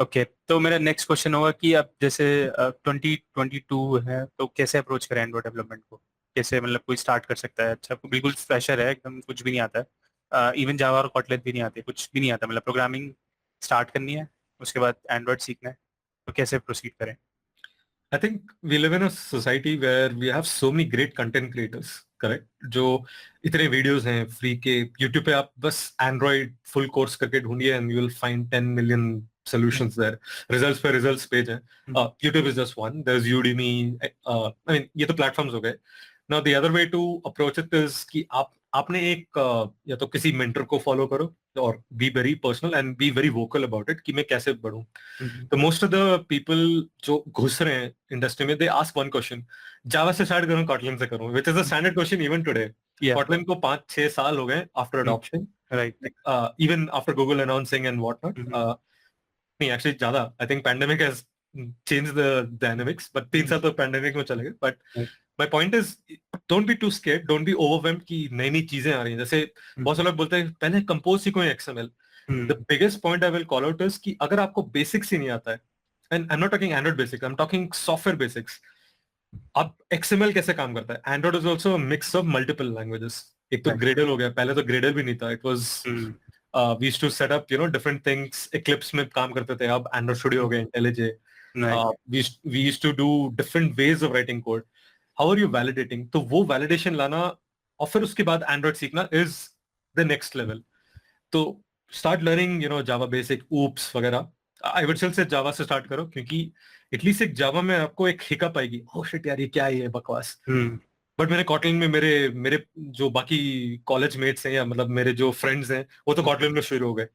Okay तो मेरा नेक्स्ट क्वेश्चन होगा कि अब जैसे 2022 है तो कैसे अप्रोच करें एंड्रॉइड डेवलपमेंट को, कैसे मतलब कोई स्टार्ट कर सकता है, अच्छा बिल्कुल फ्रेशर है एकदम कुछ भी नहीं आता है, इवन जावा और कॉटलेट भी नहीं आते, कुछ भी नहीं आता, मतलब प्रोग्रामिंग स्टार्ट करनी है उसके बाद एंड्रॉइड सीखना है, तो कैसे प्रोसीड करें? I think we live in a society where we have so many great content creators, correct? जो इतने वीडियोस हैं फ्री के, YouTube पे आप बस Android फुल कोर्स करके ढूंढिए and you will find 10 million solutions there. Results पे results पेज हैं. YouTube is just one. There's Udemy. I mean ये तो platforms हो गए. Now the other way to approach it is कि आपने एक या तो किसी मेंटर को फॉलो करो और be very personal and be very vocal about it कि मैं कैसे बढ़ूं. तो मोस्ट ऑफ द पीपल जो घुस रहे हैं इंडस्ट्री में, they ask one question, Java से स्टार्ट करूं कॉटलिन से करूं, which is a standard question even today. Kotlin को 5-6 साल हो गए after adoption, right, even after Google announcing and what not. नहीं एक्चुअली ज्यादा, I think pandemic has change the dynamics, but 3 साल तो पैंडेमिक में चले गए. But my point is don't be too scared, don't be overwhelmed कि नई नई चीजें आ रही हैं. जैसे बहुत से लोग बोलते हैं पहले कंपोज सीखो XML. The biggest point I will call out is कि अगर आपको बेसिक्स ही नहीं आता है, and I'm not talking Android basics, I'm talking software basics. अब XML कैसे काम करता है? Android is also a mix of multiple languages. एक तो Gradle हो गया, पहले तो Gradle भी नहीं था. It was we used to set up different things. Eclipse में काम करते थे, अब Android Studio हो गया, IntelliJ. We used to do different ways of writing code. How are you validating? तो वो validation लाना और फिर उसके बाद Android सीखना is the next level. तो start learning Java basic, oops वगैरह. I would still say Java से start करो, क्योंकि एटलीस्ट एक Java में आपको एक हिकअप आएगी, oh shit यार ये क्या है ये बकवास. बट मैंने Kotlin में मेरे जो बाकी कॉलेज मेट्स हैं या मतलब मेरे जो फ्रेंड्स हैं वो तो Kotlin में शुरू हो गए.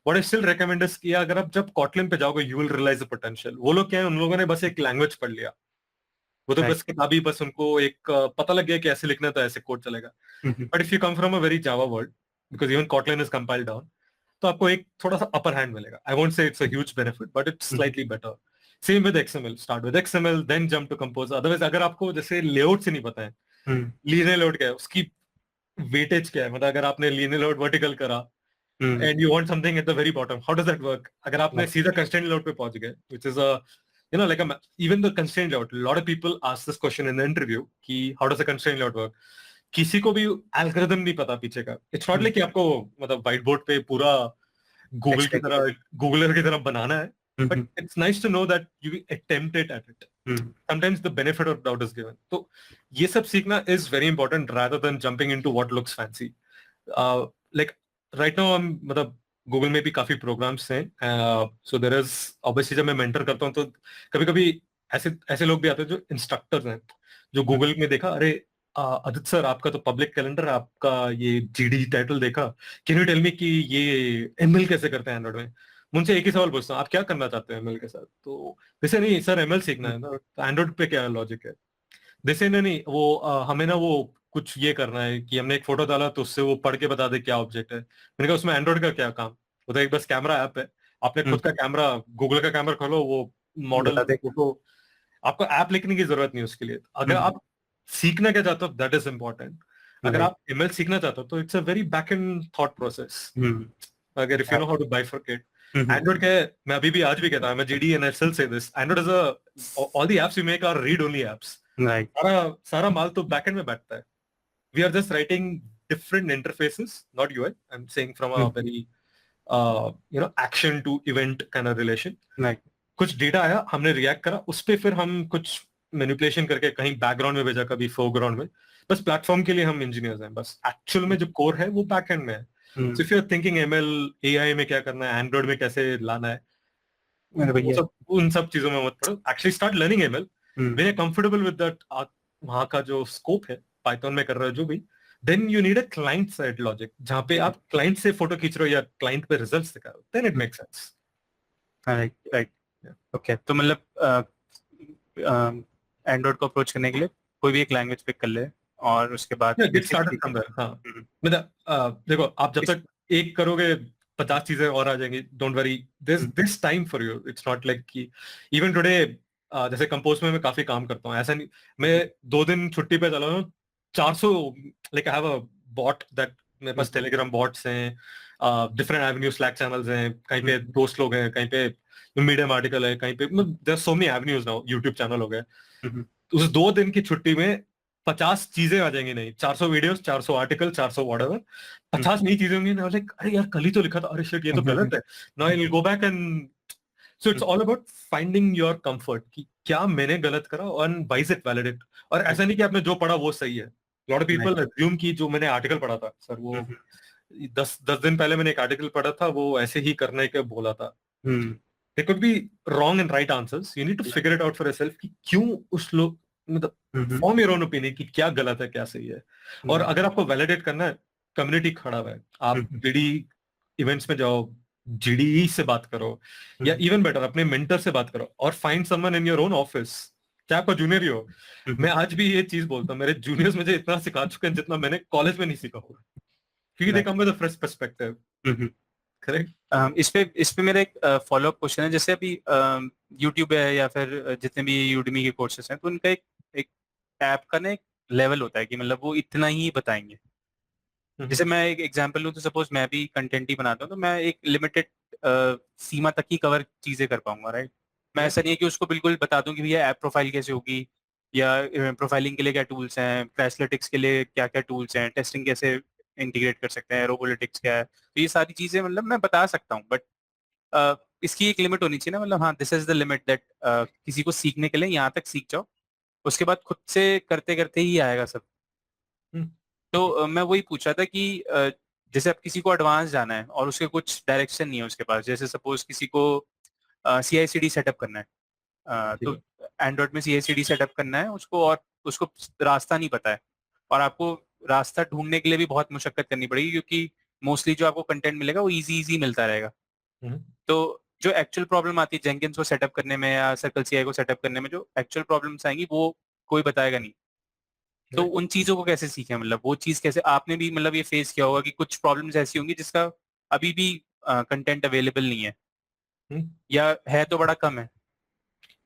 What I still recommend is कि अगर आप जब Kotlin पे जाओगे you will realize the potential. वो लोग क्या है, उन लोगों ने बस एक लैंग्वेज पढ़ लिया, वो तो बस किताबी बस उनको एक पता लग गया कि ऐसे लिखना तो ऐसे कोड चलेगा. But if you come from a very Java world, because even Kotlin is compiled down, तो आपको एक थोड़ा सा अपर हैंड मिलेगा. I won't say it's a huge benefit, but it's slightly better. Same with XML, start with XML then jump to Compose. Otherwise अगर आपको जैसे layout से नहीं पता है, लीनियर लेआउट क्या है, उसकी वेटेज क्या है, मतलब अगर आपने लीनियर लेआउट वर्टिकल करा and you want something at the very bottom, how does that work? अगर आपने सीधा कंस्ट्रेंट लेआउट पे पहुंच गए, which is a like even the constraint layout, a lot of people ask this question in the interview कि how does the constraint layout work? किसी को भी एल्गोरिथम नहीं पता पीछे का. इट्स नॉट लाइक कि आपको मतलब व्हाइट बोर्ड पे पूरा गूगलर की तरह बनाना है, but it's nice to know that you attempt it at it. Sometimes the benefit of doubt is given. तो ये सब सीखना is very important rather than jumping into what looks fancy. Like right now मतलब Google में भी काफी programmes हैं, so there is obviously जब मैं मेंटर करता हूँ तो कभी कभी ऐसे लोग भी आते हैं जो इंस्ट्रक्टर्स हैं, जो गूगल में देखा, अरे आदित्य सर आपका तो पब्लिक कैलेंडर, आपका ये GD टाइटल देखा, कैन यू टेल मी कि ये ML कैसे करते हैं एंड्रॉइड में? मुझसे एक ही सवाल पूछता हूँ, आप क्या करना चाहते हैं एमएल के साथ? तो जैसे नहीं सर एमएल सीखना है ना, तो एंड्रॉइड पे क्या लॉजिक है? जैसे नहीं वो हमें ना वो कुछ ये करना है कि हमने एक फोटो डाला तो उससे वो पढ़ के बता दे क्या ऑब्जेक्ट है। मैंने कहा उसमें एंड्रॉइड का क्या काम? वो तो एक बस कैमरा ऐप है, आपने खुद का कैमरा, गूगल का कैमरा खोलो, वो मॉडल बता दे। फोटो, आपको ऐप लिखने की जरूरत नहीं उसके लिए। अगर आप सीखना क्या चाहते हो दैट इज इंपॉर्टेंट। अगर राइट। आप एमएल सीखना चाहते हो तो it's a very back end thought process. अगर if you know how to bifurcate Android क्या है, मैं अभी भी आज भी कहता हूं, मैं जीडी एंड एसएल से this, Android is a all the apps you make are read only apps. Right. सारा सारा माल तो बैकएंड में बैठता है। We are just writing different interfaces, not UI, I am saying from a very action to event kind of relation. Right. कुछ data आया, हमने रिएक्ट करा उस पे, फिर हम कुछ मैनिपुलेशन करके कहीं बैकग्राउंड में भेजा, कभी फोरग्राउंड में। बस प्लेटफॉर्म के लिए हम इंजीनियर्स हैं, बस एक्चुअल में जो कोर है वो बैक एंड में है। So if you are thinking ML AI में क्या करना है, एंड्रॉइड में कैसे लाना है, मेरे वो भैया। सब उन सब चीजों में मत पड़ो। Actually start learning ML when are comfortable with that, वहां का जो स्कोप है पाइथन में कर रहे हो जो भी। Then you need a client side logic, जहां पे आप क्लाइंट से फोटो खींच रहे हो या क्लाइंट पे रिजल्ट्स दिखा रहे हो, then it makes sense. Right. Right. Okay, तो मतलब एंड्रॉइड को अप्रोच करने के लिए कोई भी एक लैंग्वेज पिक कर ले और उसके बाद गेट बेसिक स्टार्टेड सीखे। From there. हाँ, मतलब देखो, आप जब इस- तक एक करोगे 50 चीजें और आ जाएंगी, don't worry, this time for you. It's not like कि इवन टुडे, जैसे कंपोज में मैं काफी काम करता हूँ, ऐसा नहीं मैं 2 दिन छुट्टी पे चला हूँ, 400, like I have a bought that, मेरे पास टेलीग्राम बॉट्स हैं, डिफरेंट एवेन्यू, स्लैक चैनल्स हैं, कहीं पे दोस्त लोग हैं, कहीं पे मीडियम आर्टिकल है, कहीं पे, मतलब there so many avenues now, YouTube channel हो गए। उस 2 दिन की छुट्टी में 50 चीजें आ जाएंगी, नहीं 400 वीडियोस, 400 आर्टिकल, 400 व्हाटएवर, 50 नई चीजें होंगी ना, लाइक अरे यार कल ही तो लिखा था, अरे शिट ये तो गलत है। Now I will go back and, so it's all about finding your comfort कि क्या मैंने गलत करा और वाइज इट वैलिडेट। और ऐसा नहीं कि आपने जो पढ़ा वो सही है। लॉट ऑफ पीपल अज्यूम कि जो मैंने आर्टिकल पढ़ा था सर, वो 10 दिन पहले मैंने एक आर्टिकल पढ़ा था, वो ऐसे ही करने के बोला था। There could be wrong and right answers. You need to figure it out for yourself कि क्यों उस लोग, मतलब फॉर्म योर ओन ओपिनियन कि क्या गलत है क्या सही है। और अगर आपको वैलिडेट करना है, कम्युनिटी खड़ा हुआ है, आप जीडी इवेंट्स में जाओ, जीडी से बात करो, या इवन बेटर अपने मेंटर से बात करो, और find someone in your own office, चाहे आपका जूनियर ही हो। मैं आज भी ये चीज बोलता हूँ, मेरे जूनियर्स मुझे इतना सिखा चुके हैं जितना मैंने कॉलेज में नहीं सीखा होगा, क्योंकि they come with a fresh perspective. Correct. इस पे मेरा एक फॉलो अप क्वेश्चन है। जैसे अभी यूट्यूब है या फिर जितने भी यूडमी के कोर्सेस हैं, तो उनका एक एक ऐप का ना एक लेवल होता है कि मतलब वो इतना ही बताएंगे। जैसे मैं एक एग्जांपल लूँ, तो सपोज मैं भी कंटेंट ही बनाता हूँ, तो मैं एक लिमिटेड सीमा तक ही कवर चीजें कर पाऊंगा, राइट। मैं ऐसा नहीं है कि उसको बिल्कुल बता दूं कि भैया ऐप प्रोफाइल कैसे होगी, या प्रोफाइलिंग के लिए क्या टूल्स हैं, क्रैशलिटिक्स के लिए क्या क्या टूल्स हैं, टेस्टिंग कैसे इंटीग्रेट कर सकते हैं, रोबोलिटिक्स क्या है, तो ये सारी चीजें मतलब मैं बता सकता हूँ। बट इसकी एक लिमिट होनी चाहिए ना, मतलब हाँ, this is the limit that किसी को सीखने के लिए यहाँ तक सीख जाओ, उसके बाद खुद से करते करते ही आएगा सब। तो मैं वही पूछ रहा था कि जैसे अब किसी को एडवांस जाना है और उसके कुछ डायरेक्शन नहीं है उसके पास, जैसे सपोज किसी को CI/CD सेटअप करना है, तो एंड्रॉइड में CI/CD सेटअप करना है उसको, और उसको रास्ता नहीं पता है, और आपको रास्ता ढूंढने के लिए भी बहुत मुशक्कत करनी पड़ेगी, क्योंकि मोस्टली जो आपको कंटेंट मिलेगा वो इजी इजी मिलता रहेगा। तो जो एक्चुअल प्रॉब्लम आती है जेंकिन्स को सेटअप करने में या सर्कल CI को सेटअप करने में, जो एक्चुअल प्रॉब्लम्स आएंगी वो कोई बताएगा नहीं। तो उन चीजों को कैसे सीखें, मतलब वो चीज कैसे, आपने भी मतलब ये फेस किया होगा कि कुछ प्रॉब्लम्स ऐसी होंगी जिसका अभी भी कंटेंट अवेलेबल नहीं है, या है तो बड़ा कम है।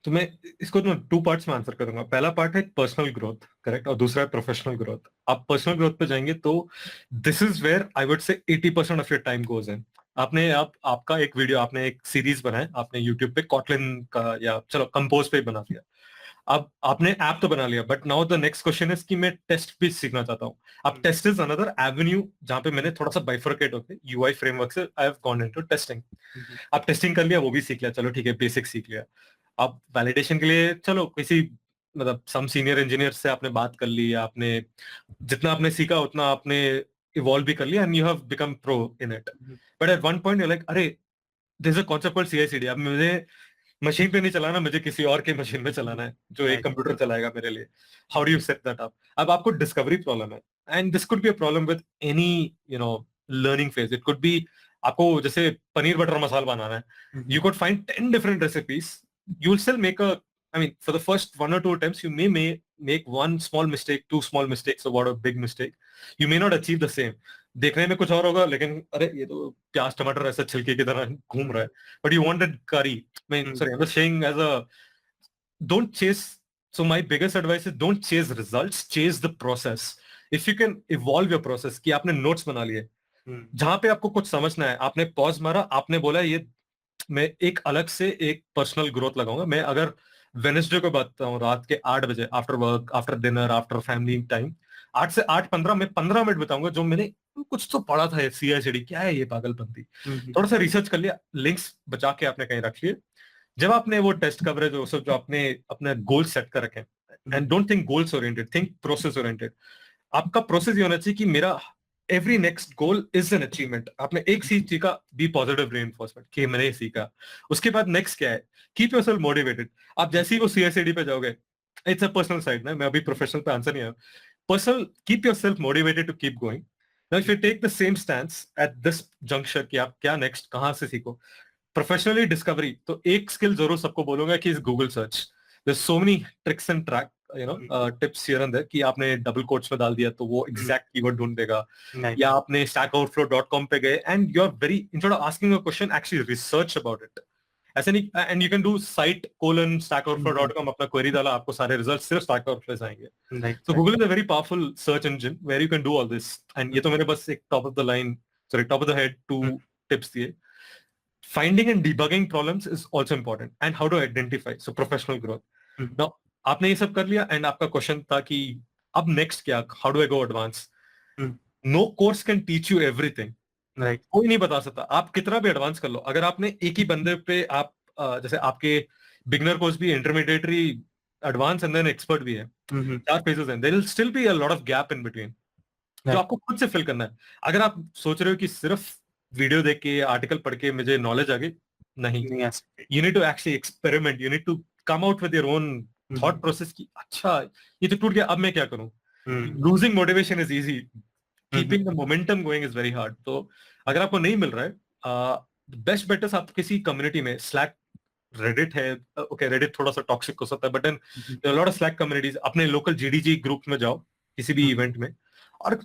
तो मैं इसको 2 पार्ट्स में आंसर करूंगा। पहला पार्ट है पर्सनल ग्रोथ, करेक्ट, और दूसरा है प्रोफेशनल ग्रोथ। आप पर्सनल ग्रोथ पे जाएंगे तो this is where I would say 80% of your time goes in. आपका एक वीडियो, आपने एक सीरीज बनाया, आपने यूट्यूब पे कॉटलिन का, या चलो कंपोज पे बना दिया। अब आपने ऐप तो बना लिया, but now the next question is कि मैं टेस्ट भी सीखना चाहता हूँ। अब टेस्ट इज अनदर एवेन्यू जहां पे मैंने थोड़ा सा बाइफरकेट होकर यूआई फ्रेमवर्क से I have gone into testing. आप टेस्टिंग कर लिया, वो भी सीख लिया, चलो ठीक है, बेसिक सीख लिया। अब वैलिडेशन के लिए चलो किसी, मतलब सम सीनियर इंजीनियर से आपने बात कर ली, या आपने जितना आपने सीखा उतना आपने इवॉल्व भी कर लिया, and you have become pro in it. But at one point you like, अरे this is a concept called CI/CD। अब मुझे मशीन पे नहीं चलाना, मुझे किसी और के मशीन में चलाना है जो एक कंप्यूटर चलाएगा मेरे लिए। How do you set that up? अब आपको डिस्कवरी प्रॉब्लम है, and this could be a problem with any, you know, learning phase. It could be आपको जैसे पनीर बटर मसाला बनाना है, you could find 10 different recipes. You'll still make I mean, for the first 1 or 2 attempts, you may make one small mistake, 2 small mistakes, or what a big mistake. You may not achieve the same. देखने में कुछ और होगा, लेकिन अरे ये तो प्याज टमाटर ऐसा छिलके की तरह घूम रहा है. But you wanted curry. I mean, sorry, I'm just saying don't chase. So my biggest advice is don't chase results, chase the process. If you can evolve your process, कि आपने notes बना लिए, जहां पे आपको कुछ समझना है, आपने पॉज मारा, आपने बोला ये मैं एक अलग से एक पर्सनल ग्रोथ लगाऊंगा. मैं अगर वेनेसडे को बताता हूँ रात के 8 बजे, after work, after dinner, after family time, 8 से 8:15 में 15 मिनट बताऊंगा जो मैंने कुछ तो पढ़ा था, CI/CD क्या है ये पागलपंती, थोड़ा सा रिसर्च कर लिया, लिंक्स बचा के आपने कहीं रख लिए. जब आपने वो टेस्ट कवरेज वो सब जो आपने अपने गोल सेट कर रखे, and don't think goals oriented, think process oriented. आपका प्रोसेस ये होना चाहिए कि मेरा every next goal is an achievement. आपने एक सीखा, बी पॉजिटिव रेनफोर्समेंट कि मैंने ये सीखा. उसके बाद नेक्स्ट क्या है, कीप योरसेल्फ मोटिवेटेड. आप जैसे ही वो CI/CD पे जाओगे, इट्स अ पर्सनल साइड ना, मैं अभी प्रोफेशनल पे आंसर नहीं आया. Personal, keep yourself motivated to keep going. Now if you take the same stance at this junction कि आप क्या नेक्स्ट कहां से सीखो, प्रोफेशनली डिस्कवरी, तो एक स्किल जरूर सबको बोलूंगा कि is Google search. There's so many tricks and tips here and there कि आपने डबल कोट्स में डाल दिया तो वो एग्जैक्ट कीवर्ड ढूंढ देगा, या आपने stackoverflow.com पे गए and you're very, instead of asking a question, actually research about it. ऐसे नहीं, and you can do site:/stackoverflow.com, अपना क्वेरी डाला, आपको सारे रिजल्ट सिर्फ Stack Overflow से आएंगे. So Google is a very powerful search engine where you can do all this. And ये तो मैंने बस एक top of the head 2 tips दिए. Finding and debugging problems is also important, and how to identify. So professional growth. Now, आपने ये सब कर लिया, and आपका क्वेश्चन था कि अब नेक्स्ट क्या, how do I go advance? No course can teach you everything. Right. कोई नहीं बता सकता, आप कितना भी एडवांस कर लो. अगर आपने एक ही बंदे पे आप जैसे आपके बिगनर कोर्स भी, intermediatory, advance and then expert भी है, 4 फेजेस हैं, there will still be a lot of gap in between, जो आपको खुद से फिल करना है. अगर आप सोच रहे हो कि सिर्फ वीडियो देख के, आर्टिकल पढ़ के मुझे नॉलेज आ गई, नहीं. You need to actually experiment, you need to come out with your own thought process की अच्छा ये तो टूट गया, अब मैं क्या करूं. Losing motivation is easy, keeping the momentum going is very hard. तो अगर आपको नहीं मिल रहा है, बेस्ट बेट इज आप किसी कम्युनिटी में, स्लैक, रेडिट है, ओके रेडिट थोड़ा सा टॉक्सिक हो सकता है, but then lot of Slack communities. अपने लोकल GDG ग्रुप में जाओ किसी भी इवेंट में, और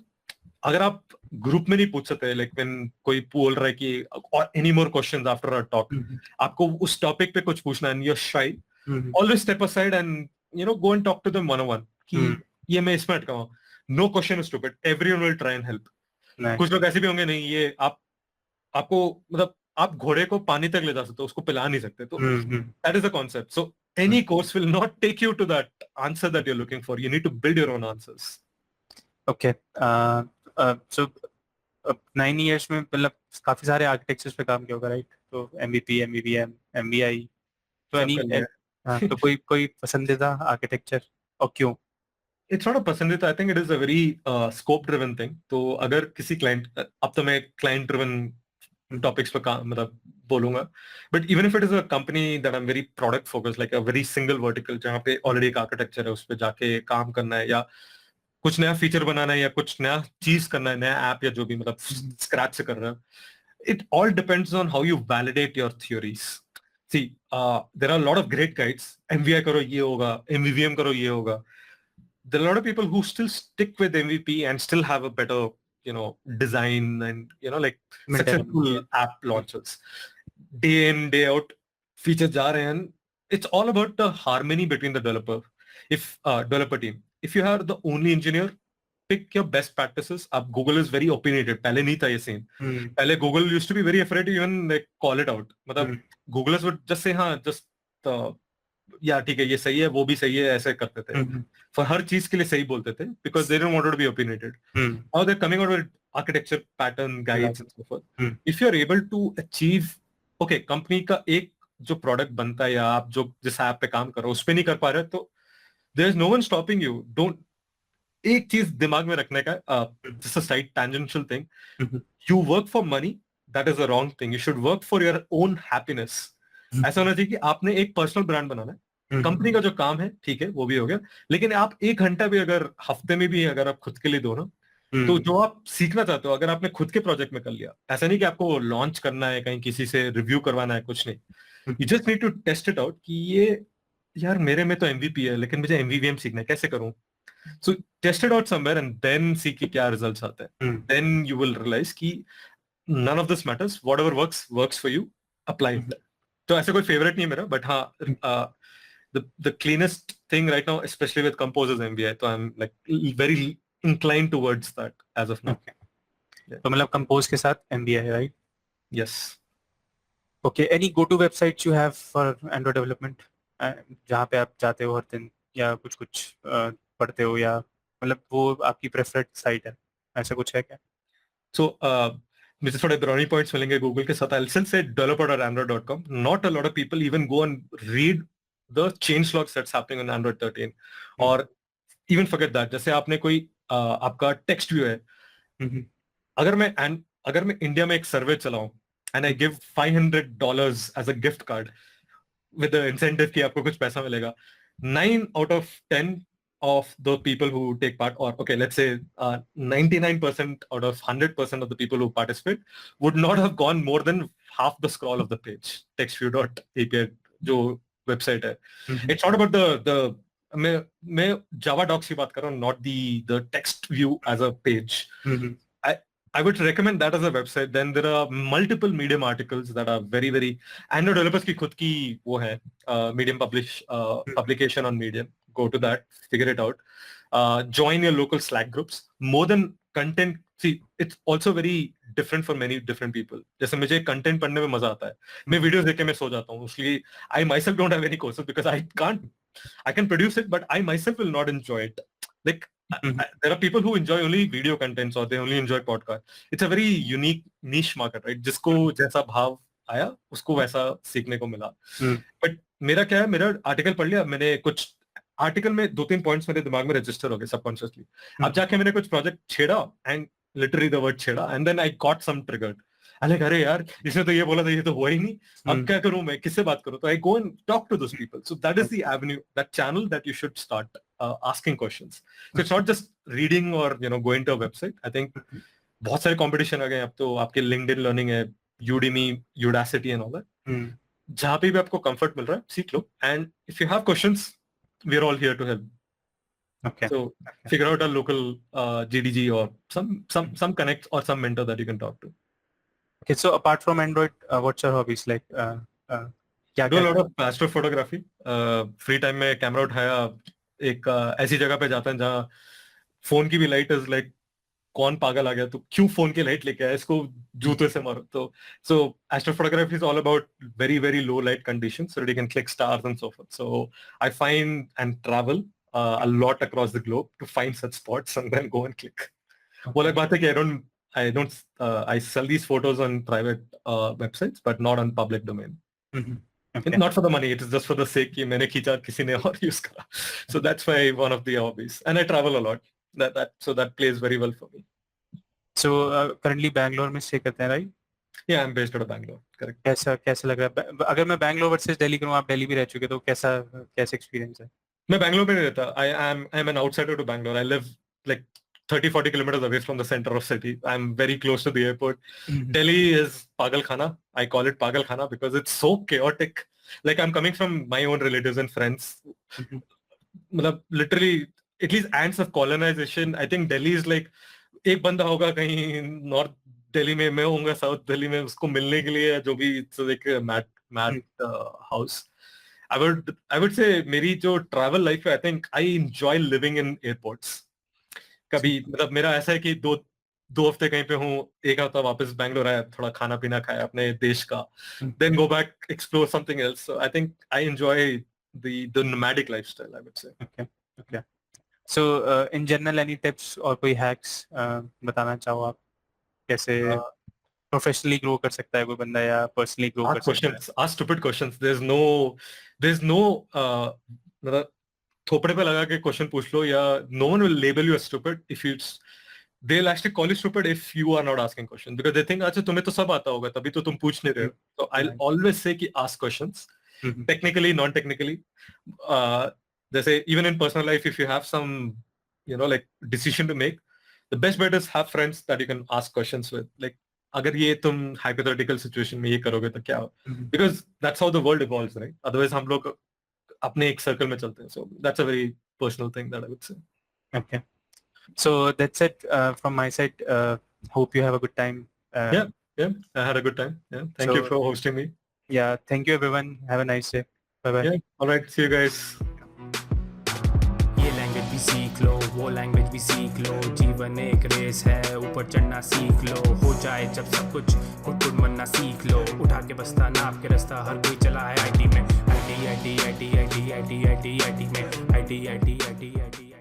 अगर आप ग्रुप में नहीं पूछ सकते, लाइक व्हेन कोई बोल रहा है कि any more questions after a talk, आपको उस टॉपिक पे कुछ पूछना है, you are shy, always step aside and go and talk to them one on one कि ये मैं इसमें अटका हूं. No question is stupid, everyone will try and help. कुछ लोग ऐसे भी होंगे, नहीं ये आपको मतलब आप घोड़े को पानी तक ले जा सकते हो, उसको पिला नहीं सकते. तो that is the concept. So any course will not take you to that answer that you are looking for. You need to build your own answers. Okay. So 9 years में मतलब काफी सारे आर्किटेक्चर्स पे काम किया होगा, राइट? तो MVP, MVVM, MVI, तो कोई पसंदीदा आर्किटेक्चर और क्यों? इट्स नॉट अ पसंदीदा, I think it is a very scope driven thing. तो अगर किसी क्लाइंट, अब तो मैं क्लाइंट ड्रिवन टॉपिक्स पे मतलब बोलूंगा, but even if it is a company that I am very product focused, like a very single vertical, जहाँ पे ऑलरेडी एक आर्किटेक्चर है, उस पे जाके काम करना है, या कुछ नया फीचर बनाना है, या कुछ नया चीज करना है, नया ऐप या जो भी, मतलब स्क्रैच से कर रहा है. It all depends on how you validate your theories. See there are lot of great guides, MVI करो ये होगा, MVVM करो ये होगा. There are a lot of people who still stick with MVP and still have a better, design and, like successful app launches. Day in, day out, features जा रहे हैं. It's all about the harmony between the developer team. If you are the only engineer, pick your best practices. अब Google is very opinionated. पहले नहीं था ये same. पहले Google used to be very afraid to even like call it out. मतलब Googlers would just say हाँ, just या ठीक है ये सही है, वो भी सही है, ऐसे करते थे. For हर चीज के लिए सही बोलते थे, because they didn't want to be opinionated. Now they're coming out with architecture pattern guides and so forth. If you're able to achieve, okay, company का एक जो प्रोडक्ट बनता है, या आप जो जिस ऐप पे काम कर रहे हो उस पे नहीं कर पा रहे, तो there is no one stopping you. Don't, एक चीज दिमाग में रखने का, just a slight tangential thing. You work for money, that is a wrong thing. You should work for your own happiness. ऐसा होना चाहिए कि आपने एक पर्सनल ब्रांड बनाना है, कंपनी का जो काम है ठीक है वो भी हो गया, लेकिन आप 1 घंटा भी अगर हफ्ते में भी अगर आप खुद के लिए दो ना, तो जो आप सीखना चाहते हो, अगर आपने खुद के प्रोजेक्ट में कर लिया, ऐसा नहीं कि आपको लॉन्च करना है, कहीं किसी से रिव्यू करवाना है, कुछ नहीं, you just need to test it out कि ये यार मेरे में तो एमवीपी है लेकिन मुझे एमवीवीएम सीखना है, कैसे करूं? So test it out somewhere and then see कि क्या रिजल्ट्स आते हैं, देन यू विल रियलाइज कि none of this matters, whatever works for you, apply it. तो ऐसे कोई फेवरेट नहीं है मेरा, बट हाँ, the cleanest thing right now, especially with Compose, is MVI. So I'm like very inclined towards that as of now. Okay. तो मतलब compose के साथ MBA है, right? Yes. Okay, any go to websites you have for Android development, जहाँ पे आप जाते हो हर दिन या कुछ कुछ पढ़ते हो, या मतलब वो आपकी प्रेफर्ड साइट है, ऐसा कुछ है क्या? So मुझे थोड़े brownie points मिलेंगे गूगल के साथ. I'll still say developer.android.com. Not a lot of people even go and read the change logs that's happening on Android 13. और even forget that. जैसे आपने कोई आपका टेक्स्ट व्यू है, अगर मैं इंडिया में एक सर्वे चलाऊं and I give $500 as a gift card with the incentive कि आपको कुछ पैसा मिलेगा, 9 out of 10 of the people who take part, or okay, let's say 99% out of 100% of the people who participate would not have gone more than half the scroll of the page. Textview.api जो website है. It's not about the मैं Java docs की बात कर रहा हूँ, not the text view as a page. I would recommend that as a website. Then there are multiple Medium articles that are very, very, Android developers की खुद की वो है, Medium publication on Medium. Go to that, figure it out. Join your local Slack groups. More than content, see, it's also very different for many different people. जैसे मुझे content पढ़ने में मजा आता है, मैं videos देख के मैं सो जाता हूँ, इसलिए I myself don't have any courses because I can produce it, but I myself will not enjoy it. Like, there are people who enjoy only video contents or they only enjoy podcast. It's a very unique niche market, right? जिसको जैसा भाव आया उसको वैसा सीखने को मिला. But मेरा क्या है, मेरा आर्टिकल पढ़ लिया मैंने, कुछ आर्टिकल में 2-3 पॉइंट्स मेरे दिमाग में रजिस्टर हो गए सबकॉन्शियसली. अब जाके मैंने कुछ प्रोजेक्ट छेड़ा एंड लिटरली द वर्ड छेड़ा and then I got some triggered. अरे यार इसने तो ये बोला था, ये तो हुआ ही नहीं, अब क्या करूं मैं, किससे बात करूं? तो I go and talk to those people. So that is the avenue, that channel that you should start asking questions. So it's not just reading or going to a website. I think बहुत सारे competition आ गए अब तो, आपके LinkedIn Learning है, Udemy, Udacity and all that. जहाँ पे भी आपको कंफर्ट मिल रहा है सीख लो, and if you have questions, we're all here to help. Okay. So figure out a local GDG or some connect or some mentor that you can talk to. Okay, so apart from Android, what's your hobbies like? Do a lot of astrophotography. Free time में camera उठाया, एक ऐसी जगह पे जाता है जहाँ phone की भी लाइट इज लाइक, कौन पागल आ गया तो क्यों फोन की लाइट लेके आया, इसको जूते से मारो. तो so astrophotography is all about very very low light conditions so that you can click stars and so forth. So I find and travel a lot across the globe to find such spots and then go and click. वो अलग बात है कि I sell these photos on private websites but not on public domain. Okay. Not for the money, it is just for the sake कि मैंने खींचा किसी ने और यूज करा. So that's why one of the hobbies, and I travel a lot. So that plays very well for me. So currently Bangalore में stay करते हैं, right? Yeah, I'm based out of Bangalore. Correct. कैसा लग रहा है? अगर मैं Bangalore versus Delhi करूँ, आप दिल्ली भी रह चुके, तो कैसा एक्सपीरियंस है? मैं बैंगलोर में नहीं रहता. I'm an outsider to Bangalore. I live like 30-40 kilometers away from the center of city. I'm very close to the airport. Delhi is Pagal Khana. I call it Pagal Khana because it's so chaotic. Like, I'm coming from my own relatives and friends. Literally, at least ants of colonization. I think Delhi is like, एक बंदा होगा कहीं north Delhi में, मैं होऊंगा south Delhi में, उसको मिलने के लिए जो भी, it's like mat house. I would say मेरी जो ट्रैवल लाइफ है, I think I enjoy living in airports. कभी मेरा ऐसा है कि दो हफ्ते कहीं पे हूँ, एक हफ्ता वापस बैंगलोर आया, थोड़ा खाना पीना खाया अपने देश का, then go back, explore something else. So I think I enjoy the nomadic lifestyle, I would say. Okay. So in general, any tips और कोई hacks बताना चाहो आप, कैसे प्रोफेशनली ग्रो कर सकता है कोई बंदा या पर्सनली ग्रो कर सकता है? Ask stupid questions. There's no मतलब थोपड़े पे लगा के क्वेश्चन पूछ लो, या no one will label you as stupid if they'll actually call you stupid if you are not asking questions because they think अच्छा तुम्हें तो सब आता होगा तभी तो तुम पूछ नहीं रहे हो. So I'll always say कि ask questions, technically, non-technically. जैसे even in personal life, if you have some like decision to make, the best bet is have friends that you can ask questions with. Like, अगर ये तुम hypothetical situation में ये करोगे तो क्या? Because that's how the world evolves, right? Otherwise हम लोग अपने एक circle में चलते हैं. So that's a very personal thing that I would say. Okay. So that's it from my side. Hope you have a good time. Yeah, I had a good time. Yeah, thank you for hosting me. Yeah, thank you everyone. Have a nice day. Bye bye. Yeah, all right. See you guys. ये language भी सीख लो, वो language भी सीख लो, जीवन एक race है, ऊपर चढ़ना सीख लो, हो जाए जब सब कुछ खुद बनना सीख लो, उठा के बस्ता नाप के रास्ता हर कोई चला है आईटी में, आईटी में, आईटी